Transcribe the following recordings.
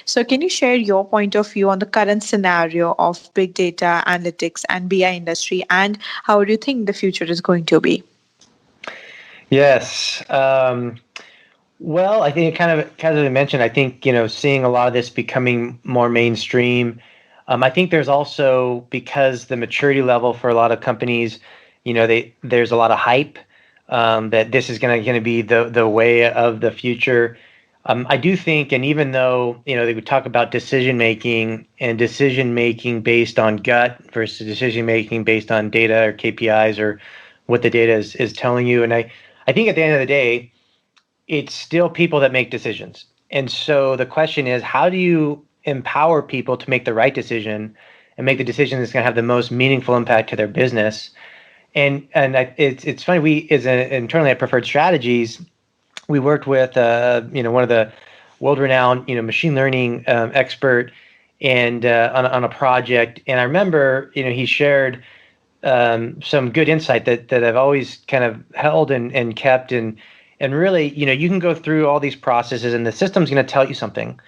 So can you share your point of view on the current scenario of big data analytics and BI industry, and how do you think the future is going to be? Yes. Well, I think kind of I mentioned, I think, seeing a lot of this becoming more mainstream. I think there's also, because the maturity level for a lot of companies, there's a lot of hype that this is going to be the way of the future. I do think, and even though, they would talk about decision making and decision making based on gut versus decision making based on data or KPIs or what the data is telling you. And I think at the end of the day, it's still people that make decisions. And so the question is, how do you empower people to make the right decision and make the decision that's going to have the most meaningful impact to their business? It's funny. Internally at Preferred Strategies, we worked with one of the world-renowned machine learning expert and on a project. And I remember he shared some good insight that I've always kind of held and kept. And really, you can go through all these processes and the system's going to tell you something.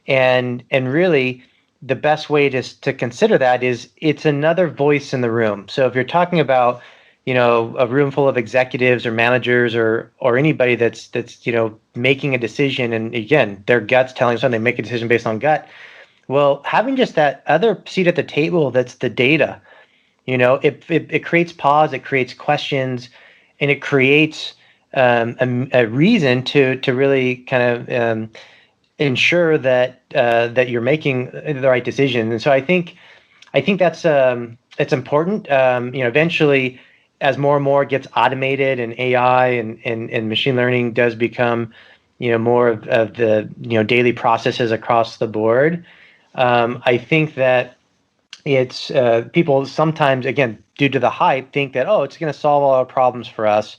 And really, the best way to consider that is it's another voice in the room. So if you're talking about, a room full of executives or managers or anybody that's making a decision, and again, their gut's telling something, they make a decision based on gut. Well, having just that other seat at the table, that's the data, it creates pause, it creates questions, and it creates a reason to really kind of ensure that you're making the right decision. And so I think that's it's important. Eventually, as more and more gets automated and AI and machine learning does become more of the daily processes across the board, I think that it's people sometimes, again, due to the hype, think that, oh, it's going to solve all our problems for us.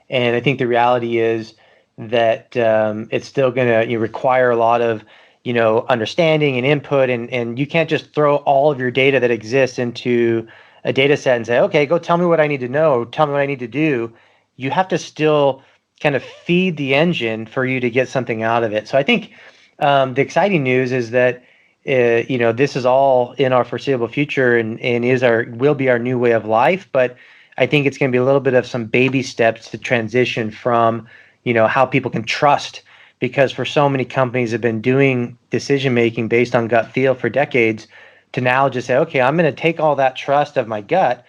And I think the reality is that it's still going to require a lot of understanding and input, and you can't just throw all of your data that exists into a data set and say, okay, go tell me what I need to know, tell me what I need to do. You have to still kind of feed the engine for you to get something out of it. So I think the exciting news is that this is all in our foreseeable future and will be our new way of life. But I think it's going to be a little bit of some baby steps to transition from, how people can trust, because for so many companies have been doing decision making based on gut feel for decades, to now just say, okay, I'm going to take all that trust of my gut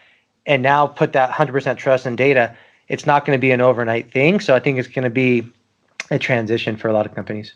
and now put that 100% trust in data. It's not going to be an overnight thing. So I think it's going to be a transition for a lot of companies.